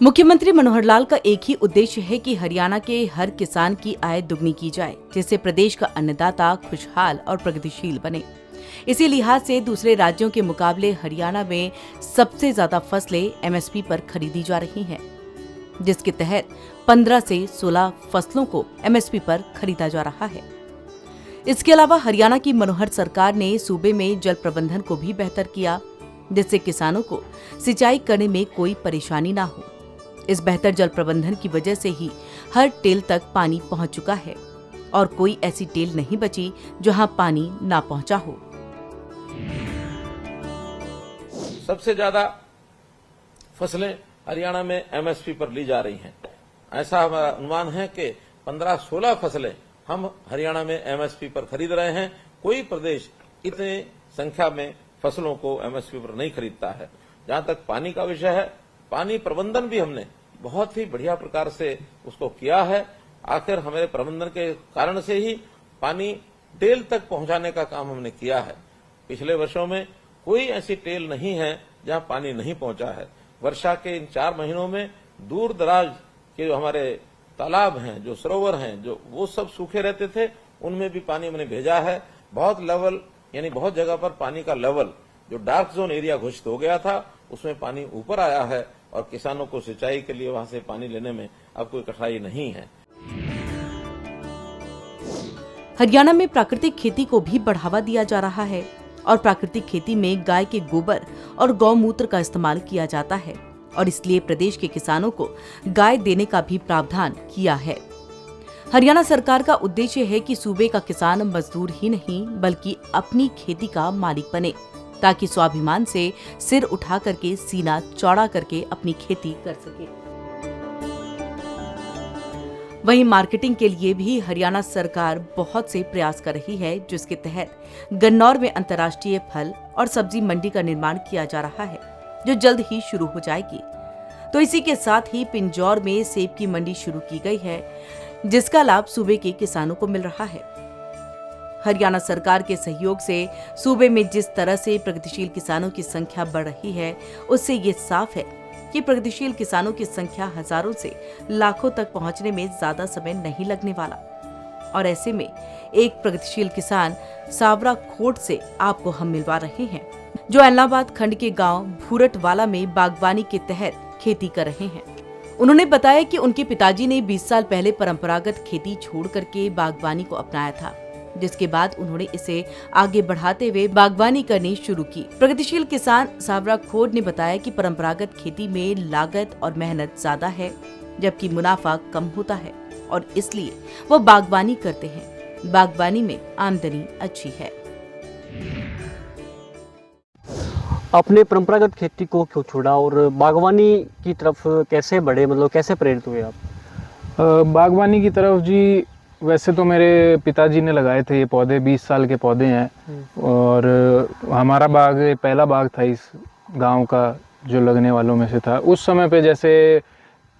मुख्यमंत्री मनोहर लाल का एक ही उद्देश्य है कि हरियाणा के हर किसान की आय दुगनी की जाए, जिससे प्रदेश का अन्नदाता खुशहाल और प्रगतिशील बने। इसी लिहाज से दूसरे राज्यों के मुकाबले हरियाणा में सबसे ज्यादा फसलें एमएसपी पर खरीदी जा रही हैं, जिसके तहत 15 से 16 फसलों को एमएसपी पर खरीदा जा रहा है। इसके अलावा हरियाणा की मनोहर सरकार ने सूबे में जल प्रबंधन को भी बेहतर किया, जिससे किसानों को सिंचाई करने में कोई परेशानी न हो। इस बेहतर जल प्रबंधन की वजह से ही हर टेल तक पानी पहुंच चुका है और कोई ऐसी टेल नहीं बची जहां पानी ना पहुंचा हो। सबसे ज्यादा फसलें हरियाणा में एमएसपी पर ली जा रही हैं। ऐसा हमारा अनुमान है कि 15-16 फसलें हम हरियाणा में एमएसपी पर खरीद रहे हैं। कोई प्रदेश इतनी संख्या में फसलों को एमएसपी पर नहीं खरीदता है। जहां तक पानी का विषय है, पानी प्रबंधन भी हमने बहुत ही बढ़िया प्रकार से उसको किया है। आखिर हमारे प्रबंधन के कारण से ही पानी टेल तक पहुंचाने का काम हमने किया है। पिछले वर्षों में कोई ऐसी टेल नहीं है जहां पानी नहीं पहुंचा है। वर्षा के इन 4 महीनों में दूर दराज के जो हमारे तालाब हैं, जो सरोवर हैं, जो वो सब सूखे रहते थे, उनमें भी पानी हमने भेजा है। बहुत लेवल यानी बहुत जगह पर पानी का लेवल जो डार्क जोन एरिया घोषित हो गया था, उसमें पानी ऊपर आया है और किसानों को सिंचाई के लिए वहां से पानी लेने में अब कोई कठिनाई नहीं है। हरियाणा में प्राकृतिक खेती को भी बढ़ावा दिया जा रहा है और प्राकृतिक खेती में गाय के गोबर और गौमूत्र का इस्तेमाल किया जाता है और इसलिए प्रदेश के किसानों को गाय देने का भी प्रावधान किया है। हरियाणा सरकार का उद्देश्य है कि सूबे का किसान मजदूर ही नहीं बल्कि अपनी खेती का मालिक बने, ताकि स्वाभिमान से सिर उठा करके सीना चौड़ा करके अपनी खेती कर सके। वहीं मार्केटिंग के लिए भी हरियाणा सरकार बहुत से प्रयास कर रही है, जिसके तहत गन्नौर में अंतर्राष्ट्रीय फल और सब्जी मंडी का निर्माण किया जा रहा है, जो जल्द ही शुरू हो जाएगी। तो इसी के साथ ही पिंजौर में सेब की मंडी शुरू की गई है, जिसका लाभ सूबे के किसानों को मिल रहा है। हरियाणा सरकार के सहयोग से सूबे में जिस तरह से प्रगतिशील किसानों की संख्या बढ़ रही है, उससे ये साफ है कि प्रगतिशील किसानों की संख्या हजारों से लाखों तक पहुंचने में ज्यादा समय नहीं लगने वाला। और ऐसे में एक प्रगतिशील किसान सावरा खोट से आपको हम मिलवा रहे हैं, जो एलनाबाद खंड के गांव भूरटवाला में बागवानी के तहत खेती कर रहे हैं। उन्होंने बताया कि उनके पिताजी ने 20 साल पहले परंपरागत खेती छोड़ करके बागवानी को अपनाया था, जिसके बाद उन्होंने इसे आगे बढ़ाते हुए बागवानी करनी शुरू की। प्रगतिशील किसान सावरा खोड ने बताया कि परंपरागत खेती में लागत और मेहनत ज्यादा है, जबकि मुनाफा कम होता है और इसलिए वो बागवानी करते हैं। बागवानी में आमदनी अच्छी है। आपने परंपरागत खेती को क्यों छोड़ा और बागवानी की तरफ कैसे बढ़े, मतलब कैसे प्रेरित हुए आप? बागवानी की तरफ जी, वैसे तो मेरे पिताजी ने लगाए थे ये पौधे, 20 साल के पौधे हैं और हमारा बाग पहला बाग था इस गांव का जो लगने वालों में से था। उस समय पे जैसे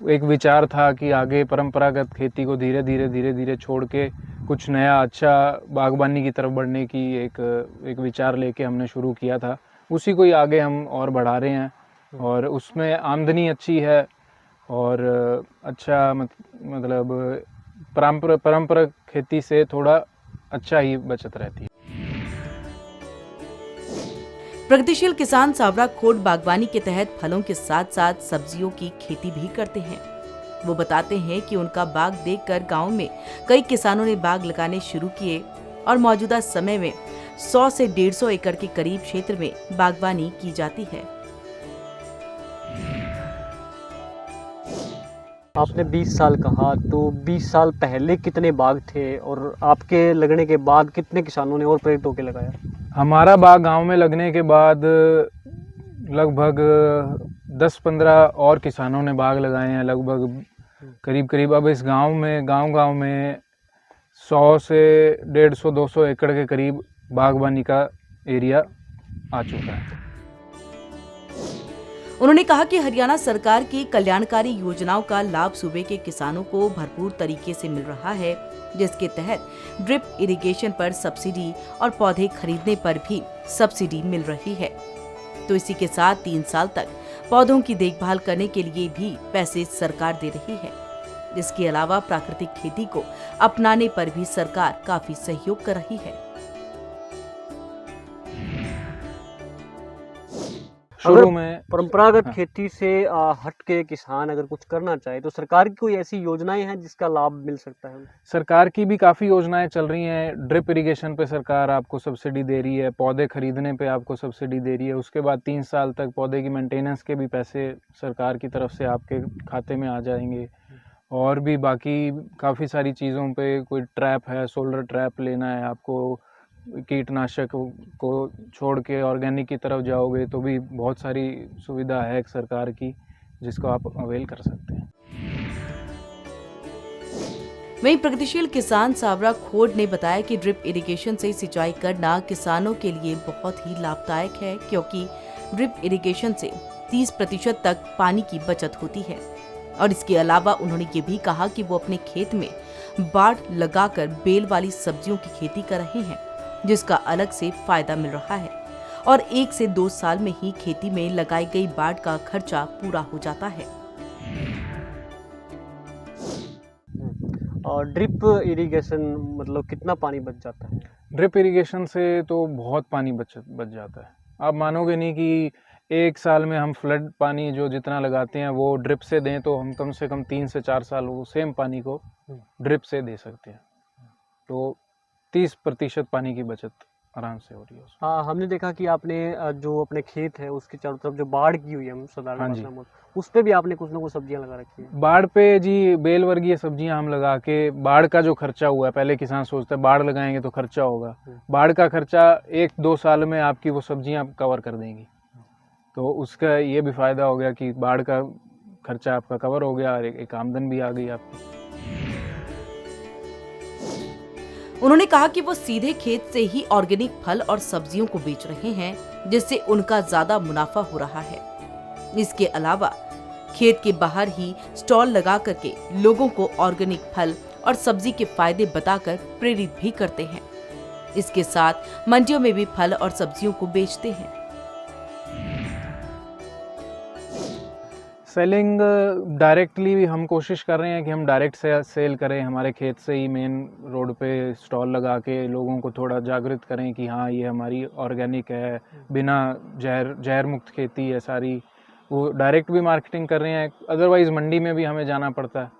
एक विचार था कि आगे परंपरागत खेती को धीरे धीरे छोड़ के कुछ नया अच्छा बागवानी की तरफ बढ़ने की एक विचार लेके हमने शुरू किया था। उसी को ही आगे हम और बढ़ा रहे हैं और उसमें आमदनी अच्छी है और अच्छा मतलब परंपरागत खेती से थोड़ा अच्छा ही बचत रहती है। प्रगतिशील किसान सावरा खोट बागवानी के तहत फलों के साथ साथ सब्जियों की खेती भी करते हैं। वो बताते हैं कि उनका बाग देखकर गांव में कई किसानों ने बाग लगाने शुरू किए और मौजूदा समय में 100 से 150 एकड़ के करीब क्षेत्र में बागवानी की जाती है। आपने 20 साल कहा, तो 20 साल पहले कितने बाग थे और आपके लगने के बाद कितने किसानों ने और प्रेरित होकर लगाया? हमारा बाग गांव में लगने के बाद लगभग 10-15 और किसानों ने बाग लगाए हैं। लगभग करीब अब इस गांव में 100 से 150-200 एकड़ के करीब बागवानी का एरिया आ चुका है। उन्होंने कहा कि हरियाणा सरकार की कल्याणकारी योजनाओं का लाभ सूबे के किसानों को भरपूर तरीके से मिल रहा है, जिसके तहत ड्रिप इरिगेशन पर सब्सिडी और पौधे खरीदने पर भी सब्सिडी मिल रही है। तो इसी के साथ 3 साल तक पौधों की देखभाल करने के लिए भी पैसे सरकार दे रही है। इसके अलावा प्राकृतिक खेती को अपनाने पर भी सरकार काफी सहयोग कर रही है। शुरू में परंपरागत हाँ। खेती से हट के किसान अगर कुछ करना चाहे तो सरकार की कोई ऐसी योजनाएं हैं जिसका लाभ मिल सकता है? सरकार की भी काफ़ी योजनाएं चल रही हैं। ड्रिप इरिगेशन पे सरकार आपको सब्सिडी दे रही है, पौधे खरीदने पे आपको सब्सिडी दे रही है, उसके बाद 3 साल तक पौधे की मेंटेनेंस के भी पैसे सरकार की तरफ से आपके खाते में आ जाएंगे। और भी बाकी काफ़ी सारी चीज़ों पे, कोई ट्रैप है, सोलर ट्रैप लेना है आपको, कीटनाशक को छोड़ के ऑर्गेनिक की तरफ जाओगे तो भी बहुत सारी सुविधा है सरकार की जिसको आप अवेल कर सकते हैं। वहीं प्रगतिशील किसान सावरा खोड ने बताया कि ड्रिप इरिगेशन से सिंचाई करना किसानों के लिए बहुत ही लाभदायक है, क्योंकि ड्रिप इरिगेशन से 30% तक पानी की बचत होती है। और इसके अलावा उन्होंने ये भी कहा कि वो अपने खेत में बाड़ लगाकर बेल वाली सब्जियों की खेती कर रहे हैं, जिसका अलग से फायदा मिल रहा है और 1 से 2 साल में ही खेती में लगाई गई बाड़ का खर्चा पूरा हो जाता है। और ड्रिप इरिगेशन मतलब कितना पानी बच जाता है? ड्रिप इरिगेशन से तो बहुत पानी बच जाता है। आप मानोगे नहीं कि 1 साल में हम फ्लड पानी जो जितना लगाते हैं वो ड्रिप से दें तो हम कम से कम 3 से 4 साल वो सेम पानी को ड्रिप से दे सकते हैं। तो 30% पानी की बचत आराम से हो रही है उसमें। हाँ, हमने देखा कि आपने जो अपने खेत है उसके चारों तरफ जो बाड़ की हुई है, हम साधारण हाँ जी। भाषा में, उस पे भी आपने कुछ ना कुछ सब्जियां लगा रखी है। बाढ़ पे जी बेल वर्गीय सब्जियां हम लगा के, बाढ़ का जो खर्चा हुआ है, पहले किसान सोचते हैं बाढ़ लगाएंगे तो खर्चा होगा, बाढ़ का खर्चा 1-2 साल में आपकी वो सब्जियां कवर कर देंगी। तो उसका ये भी फायदा हो गया कि बाढ़ का खर्चा आपका कवर हो गया और एक आमदन भी आ गई आपकी। उन्होंने कहा कि वो सीधे खेत से ही ऑर्गेनिक फल और सब्जियों को बेच रहे हैं, जिससे उनका ज्यादा मुनाफा हो रहा है। इसके अलावा खेत के बाहर ही स्टॉल लगा करके लोगों को ऑर्गेनिक फल और सब्जी के फायदे बताकर प्रेरित भी करते हैं। इसके साथ मंडियों में भी फल और सब्जियों को बेचते हैं। सेलिंग डायरेक्टली भी हम कोशिश कर रहे हैं कि हम डायरेक्ट सेल करें, हमारे खेत से ही मेन रोड पे स्टॉल लगा के लोगों को थोड़ा जागृत करें कि हाँ ये हमारी ऑर्गेनिक है, बिना जहर मुक्त खेती है सारी। वो डायरेक्ट भी मार्केटिंग कर रहे हैं। अदरवाइज मंडी में भी हमें जाना पड़ता है,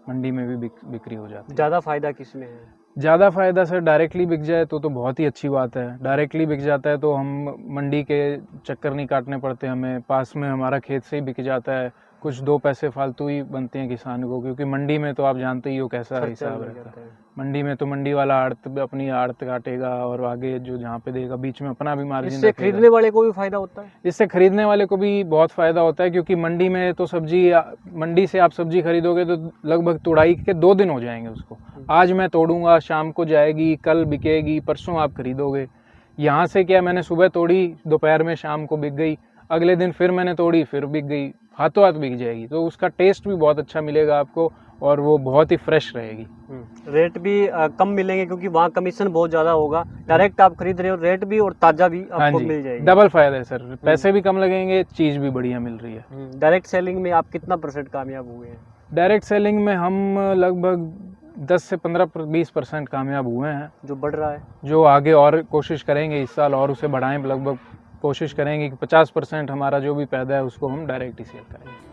मंडी में भी बिक्री हो जाती है। ज़्यादा फायदा किसमें है? ज़्यादा फ़ायदा सर डायरेक्टली बिक जाए तो बहुत ही अच्छी बात है। डायरेक्टली बिक जाता है तो हम मंडी के चक्कर नहीं काटने पड़ते हमें, पास में हमारा खेत से ही बिक जाता है। कुछ 2 पैसे फालतू ही बनते हैं किसान को, क्योंकि मंडी में तो आप जानते ही हो कैसा हिसाब रहता है। मंडी में तो मंडी वाला आड़त अपनी आड़त काटेगा और आगे जो जहाँ पे देगा बीच में अपना भी मार्जिन इससे खरीदने वाले को भी फायदा होता है? इससे खरीदने वाले को भी बहुत फ़ायदा होता है, क्योंकि मंडी में तो मंडी से आप सब्जी खरीदोगे तो लगभग तुड़ाई के 2 दिन हो जाएंगे उसको। आज मैं तोड़ूंगा, शाम को जाएगी, कल बिकेगी, परसों आप खरीदोगे। यहाँ से क्या, मैंने सुबह तोड़ी, दोपहर में शाम को बिक गई, अगले दिन फिर मैंने तोड़ी, फिर बिक गई, हाथों हाथ बिक जाएगी। तो उसका टेस्ट भी बहुत अच्छा मिलेगा आपको और वो बहुत ही फ्रेश रहेगी। रेट भी कम मिलेंगे क्योंकि वहाँ कमीशन बहुत ज़्यादा होगा। डायरेक्ट आप खरीद रहे हो, रेट भी और ताज़ा भी आपको मिल जाएगी। डबल फायदा है सर, पैसे भी कम लगेंगे, चीज़ भी बढ़िया मिल रही है। डायरेक्ट सेलिंग में आप कितना % कामयाब हुए हैं? डायरेक्ट सेलिंग में हम लगभग 10 से 15-20% कामयाब हुए हैं, जो बढ़ रहा है, जो आगे और कोशिश करेंगे इस साल और उसे बढ़ाएं। लगभग कोशिश करेंगे कि 50% हमारा जो भी पैदा है उसको हम डायरेक्ट ही सेल करेंगे।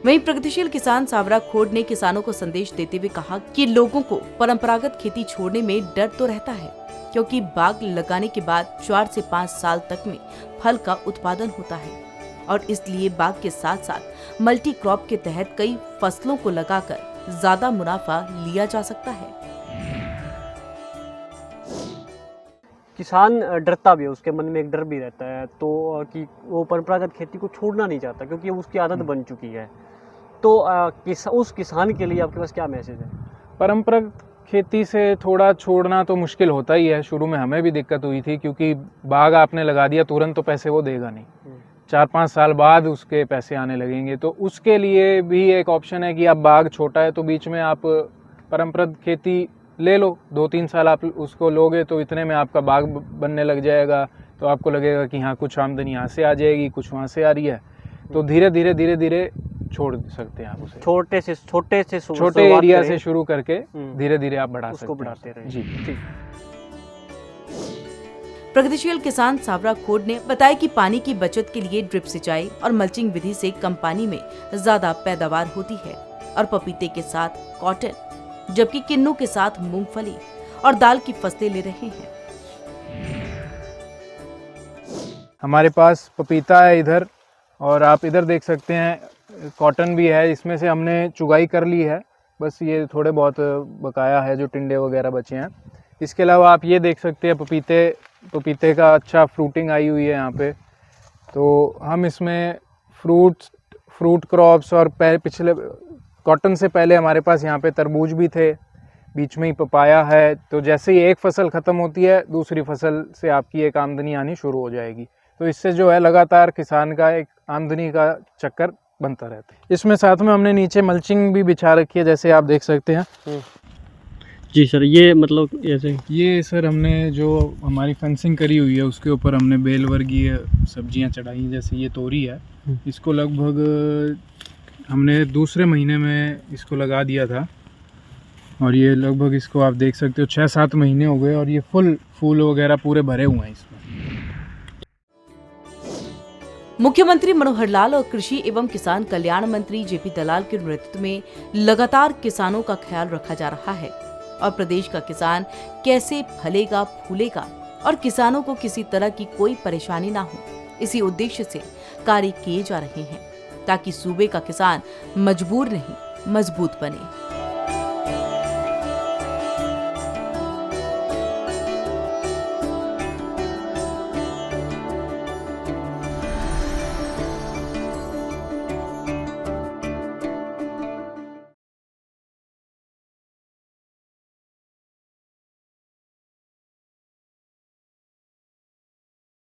वहीं प्रगतिशील किसान सावरा खोड ने किसानों को संदेश देते हुए कहा कि लोगों को परंपरागत खेती छोड़ने में डर तो रहता है, क्योंकि बाग लगाने के बाद 4 से 5 साल तक में फल का उत्पादन होता है और इसलिए बाग के साथ साथ मल्टी क्रॉप के तहत कई फसलों को लगाकर ज्यादा मुनाफा लिया जा सकता है। किसान डरता भी है, उसके मन में एक डर भी रहता है तो कि वो परंपरागत खेती को छोड़ना नहीं चाहता क्योंकि उसकी आदत बन चुकी है। तो उस किसान के लिए आपके पास क्या मैसेज है? परंपरागत खेती से थोड़ा छोड़ना तो मुश्किल होता ही है। शुरू में हमें भी दिक्कत हुई थी, क्योंकि बाग आपने लगा दिया, तुरंत तो पैसे वो देगा नहीं, 4-5 साल बाद उसके पैसे आने लगेंगे। तो उसके लिए भी एक ऑप्शन है कि आप बाग छोटा है तो बीच में आप परंपरागत खेती ले लो, 2-3 साल आप उसको लोगे तो इतने में आपका बाग बनने लग जाएगा, तो आपको लगेगा कि हाँ कुछ आमदनी यहाँ से आ जाएगी, कुछ वहाँ से आ रही है, तो धीरे धीरे छोड़ सकते हैं आप उसे। छोटे से छोटे शुरुआत एरिया करें, से शुरू करके धीरे धीरे आप बढ़ा सकते उसको हैं। बढ़ाते रहें। जी। ठीक। प्रगतिशील किसान सावरा खोड ने बताया कि पानी की बचत के लिए ड्रिप सिंचाई और मल्चिंग विधि से कम पानी में ज्यादा पैदावार होती है और पपीते के साथ कॉटन, जबकि किन्नू के साथ मूंगफली और दाल की फसलें ले रहे हैं। हमारे पास पपीता है इधर, और आप इधर देख सकते हैं कॉटन भी है। इसमें से हमने चुगाई कर ली है, बस ये थोड़े बहुत बकाया है जो टिंडे वगैरह बचे हैं। इसके अलावा आप ये देख सकते हैं पपीते का अच्छा फ्रूटिंग आई हुई है यहाँ पे। तो हम इसमें फ्रूट क्रॉप्स और पिछले कॉटन से पहले हमारे पास यहाँ पे तरबूज भी थे, बीच में ही पपाया है। तो जैसे ही एक फसल ख़त्म होती है दूसरी फसल से आपकी एक आमदनी आनी शुरू हो जाएगी। तो इससे जो है लगातार किसान का एक आमदनी का चक्कर बनता रहता है। इसमें साथ में हमने नीचे मल्चिंग भी बिछा रखी है, जैसे आप देख सकते हैं। जी सर, ये मतलब ऐसे ये सर हमने जो हमारी फेंसिंग करी हुई है उसके ऊपर हमने बेल वर्गीय सब्जियां चढ़ाई, जैसे ये तोरी है। इसको लगभग हमने दूसरे महीने में इसको लगा दिया था, और ये लगभग इसको आप देख सकते हो 6-7 महीने हो गए, और ये फूल वगैरह पूरे भरे हुए हैं इसमें। मुख्यमंत्री मनोहर लाल और कृषि एवं किसान कल्याण मंत्री जेपी दलाल के नेतृत्व में लगातार किसानों का ख्याल रखा जा रहा है और प्रदेश का किसान कैसे फलेगा फूलेगा और किसानों को किसी तरह की कोई परेशानी ना हो, इसी उद्देश्य से कार्य किए जा रहे हैं ताकि सूबे का किसान मजबूर नहीं मजबूत बने।